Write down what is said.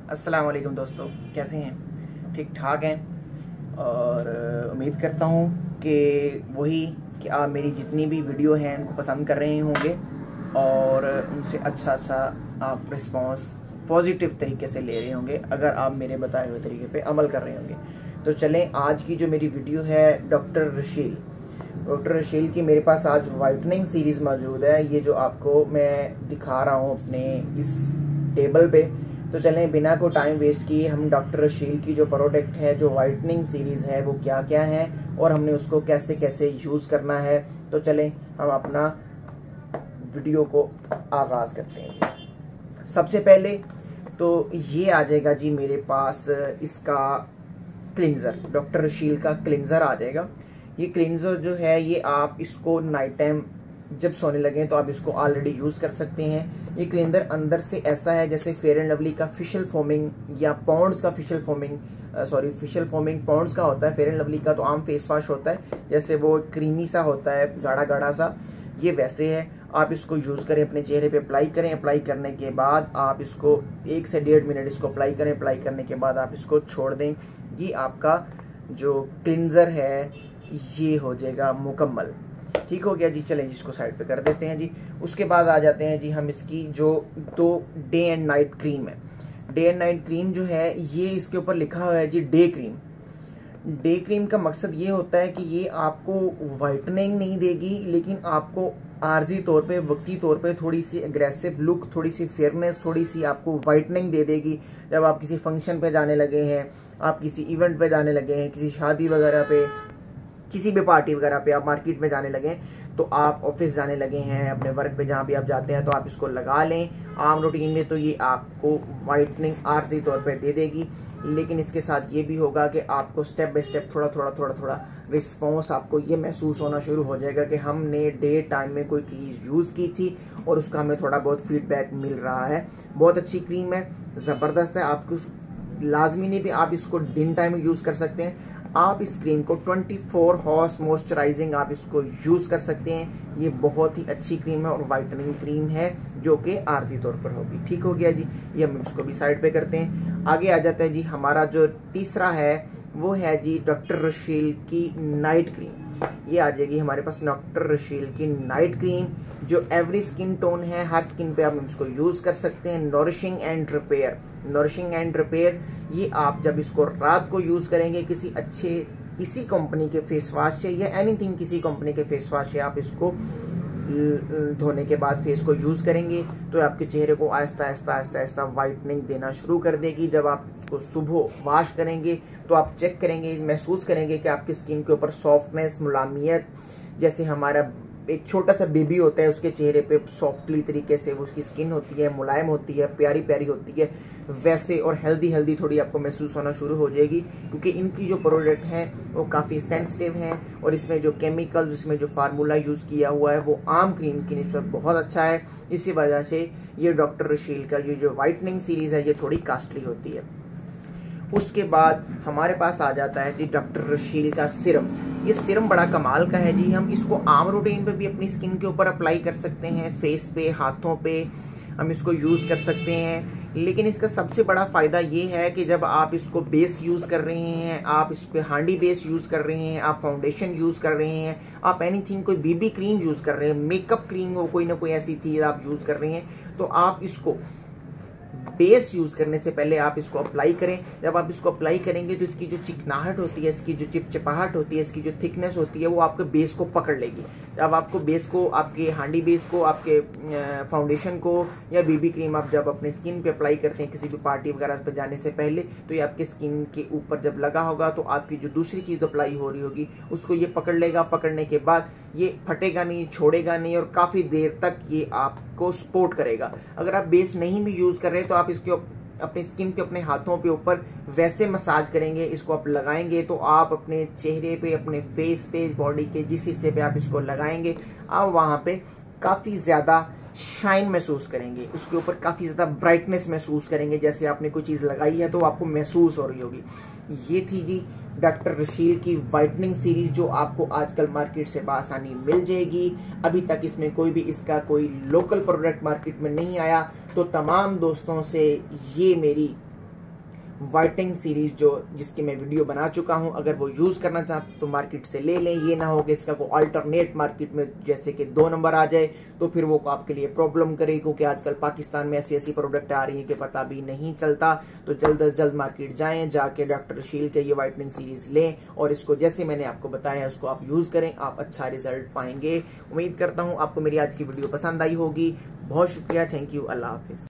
अस्सलाम वालेकुम दोस्तों, कैसे हैं? ठीक ठाक हैं। और उम्मीद करता हूँ कि वही कि आप मेरी जितनी भी वीडियो हैं उनको पसंद कर रहे होंगे और उनसे अच्छा सा आप रिस्पांस पॉजिटिव तरीके से ले रहे होंगे अगर आप मेरे बताए हुए तरीके पे अमल कर रहे होंगे। तो चलें, आज की जो मेरी वीडियो है डॉक्टर रशील की मेरे पास आज वाइटनिंग सीरीज़ मौजूद है। ये जो आपको मैं दिखा रहा हूँ अपने इस टेबल पे। तो चलें, बिना को टाइम वेस्ट किए हम डॉक्टर रशील की जो प्रोडक्ट है, जो वाइटनिंग सीरीज़ है, वो क्या क्या है और हमने उसको कैसे कैसे यूज़ करना है। तो चलें हम अपना वीडियो को आगाज़ करते हैं। सबसे पहले तो ये आ जाएगा जी मेरे पास इसका क्लिनज़र, डॉक्टर रशील का क्लिनज़र आ जाएगा। ये क्लिनज़र जो है ये आप इसको नाइट टाइम जब सोने लगे तो आप इसको ऑलरेडी यूज़ कर सकते हैं। ये क्लिनज़र अंदर से ऐसा है जैसे फेयर एंड लवली का फेशियल फोमिंग या पॉन्ड्स का फेशियल फोमिंग पॉन्ड्स का होता है। फेयर एंड लवली का तो आम फेस वॉश होता है, जैसे वो क्रीमी सा होता है, गाढ़ा गाढ़ा सा, ये वैसे है। आप इसको यूज़ करें, अपने चेहरे पे अप्लाई करें। अप्लाई करने के बाद आप इसको 1 से 1.5 मिनट इसको अप्लाई करें। अप्लाई करने के बाद आप इसको छोड़ दें। ये आपका जो क्लिनज़र है ये हो जाएगा मुकम्मल। ठीक हो गया जी। चलें जिसको साइड पे कर देते हैं जी। उसके बाद आ जाते हैं जी हम इसकी जो 2 डे एंड नाइट क्रीम है। डे एंड नाइट क्रीम जो है ये इसके ऊपर लिखा हुआ है जी डे क्रीम। डे क्रीम का मकसद ये होता है कि ये आपको वाइटनिंग नहीं देगी, लेकिन आपको आर्जी तौर पे, वक्ती तौर पे थोड़ी सी एग्रेसिव लुक, थोड़ी सी फेयरनेस, थोड़ी सी आपको वाइटनिंग दे देगी। जब आप किसी फंक्शन पे जाने लगे हैं, आप किसी इवेंट पे जाने लगे हैं, किसी शादी वगैरह पे, किसी भी पार्टी वगैरह पे, आप मार्केट में जाने लगे, तो आप ऑफिस जाने लगे हैं, अपने वर्क पे जहाँ भी आप जाते हैं, तो आप इसको लगा लें आम रूटीन में। तो ये आपको वाइटनिंग आर्जी तौर पे दे देगी, लेकिन इसके साथ ये भी होगा कि आपको स्टेप बाय स्टेप थोड़ा रिस्पॉन्स आपको ये महसूस होना शुरू हो जाएगा कि हमने डे टाइम में कोई चीज़ यूज़ की थी और उसका हमें थोड़ा बहुत फीडबैक मिल रहा है। बहुत अच्छी क्रीम है, ज़बरदस्त है। आपको लाजमी नहीं भी आप इसको दिन टाइम में यूज़ कर सकते हैं। आप इस क्रीम को 24 हॉर्स मॉइस्चराइजिंग आप इसको यूज़ कर सकते हैं। ये बहुत ही अच्छी क्रीम है और वाइटनिंग क्रीम है जो कि आर्जी तौर पर होगी। ठीक हो गया जी। ये हम इसको भी साइड पे करते हैं। आगे आ जाता है जी हमारा जो तीसरा है, वो है जी डॉक्टर रशील की नाइट क्रीम। ये आ जाएगी हमारे पास डॉक्टर रशील की नाइट क्रीम, जो एवरी स्किन टोन है, हर स्किन पे आप इसको यूज़ कर सकते हैं। नॉरिशिंग एंड रिपेयर, ये आप जब इसको रात को यूज़ करेंगे किसी अच्छे किसी कंपनी के फेस वॉश से या एनीथिंग किसी कंपनी के फेस वॉश से आप इसको धोने के बाद फेस को यूज़ करेंगे तो आपके चेहरे को आहिस्ता वाइटनिंग देना शुरू कर देगी। जब आप इसको सुबह वॉश करेंगे तो आप चेक करेंगे, महसूस करेंगे कि आपकी स्किन के ऊपर सॉफ्टनेस, मुलायमियत, जैसे हमारा एक छोटा सा बेबी होता है उसके चेहरे पे सॉफ्टली तरीके से वो उसकी स्किन होती है, मुलायम होती है, प्यारी प्यारी होती है, वैसे और हेल्दी थोड़ी आपको महसूस होना शुरू हो जाएगी। क्योंकि इनकी जो प्रोडक्ट हैं वो काफ़ी सेंसिटिव हैं और इसमें जो केमिकल्स, इसमें जो फार्मूला यूज़ किया हुआ है वो आम क्रीम की निस्बत बहुत अच्छा है। इसी वजह से ये डॉक्टर रशील का ये जो वाइटनिंग सीरीज़ है ये थोड़ी कॉस्टली होती है। उसके बाद हमारे पास आ जाता है जी डॉक्टर रशील का सिरम। ये सिरम बड़ा कमाल का है जी। हम इसको आम रूटीन पे भी अपनी स्किन के ऊपर अप्लाई कर सकते हैं, फेस पे, हाथों पे हम इसको यूज़ कर सकते हैं। लेकिन इसका सबसे बड़ा फ़ायदा ये है कि जब आप इसको बेस यूज़ कर रहे हैं, आप इस पर हांडी बेस यूज़ कर रहे हैं, आप फाउंडेशन यूज़ कर रहे हैं, आप एनीथिंग कोई बीबी क्रीम यूज़ कर रहे हैं, मेकअप क्रीम हो, कोई ना कोई ऐसी चीज़ आप यूज़ कर रहे हैं, तो आप इसको बेस यूज़ करने से पहले आप इसको अप्लाई करें। जब आप इसको अप्लाई करेंगे तो इसकी जो चिकनाहट होती है, इसकी जो चिपचिपाहट होती है, इसकी जो थिकनेस होती है वो आपके बेस को पकड़ लेगी। जब आपको बेस को, आपके हांडी बेस को, आपके फाउंडेशन को या बीबी क्रीम आप जब अपने स्किन पे अप्लाई करते हैं किसी भी पार्टी वगैरह पे जाने से पहले, तो ये आपके स्किन के ऊपर जब लगा होगा तो आपकी जो दूसरी चीज़ अप्लाई हो रही होगी उसको ये पकड़ लेगा। पकड़ने के बाद ये फटेगा नहीं, छोड़ेगा नहीं और काफ़ी देर तक ये आपको सपोर्ट करेगा। अगर आप बेस नहीं भी यूज़ कर रहे हैं तो आप इसके अपनी स्किन पे, अपने हाथों पे ऊपर वैसे मसाज करेंगे, इसको आप लगाएंगे तो आप अपने चेहरे पे, अपने फेस पे, बॉडी के जिस हिस्से पे आप इसको लगाएंगे आप वहाँ पे काफ़ी ज़्यादा शाइन महसूस करेंगे, उसके ऊपर काफ़ी ज़्यादा ब्राइटनेस महसूस करेंगे, जैसे आपने कोई चीज़ लगाई है तो आपको महसूस हो रही होगी। ये थी जी डॉक्टर रशील की वाइटनिंग सीरीज जो आपको आजकल मार्केट से बआसानी मिल जाएगी। अभी तक इसमें कोई भी इसका लोकल प्रोडक्ट मार्केट में नहीं आया, तो तमाम दोस्तों से ये मेरी वाइटनिंग सीरीज जिसकी मैं वीडियो बना चुका हूं, अगर वो यूज़ करना चाहते तो मार्केट से ले लें। ये ना हो कि इसका कोई अल्टरनेट मार्केट में जैसे कि 2 नंबर आ जाए तो फिर वो आपके लिए प्रॉब्लम करे, क्योंकि आजकल पाकिस्तान में ऐसी ऐसी प्रोडक्ट आ रही है कि पता भी नहीं चलता। तो जल्द अज जल्द मार्केट जाएं, जाके डॉक्टर शील के ये वाइटनिंग सीरीज लें और इसको जैसे मैंने आपको बताया है उसको आप यूज़ करें, आप अच्छा रिजल्ट पाएंगे। उम्मीद करता हूँ आपको मेरी आज की वीडियो पसंद आई होगी। बहुत शुक्रिया, थैंक यू, अल्लाह हाफिज़।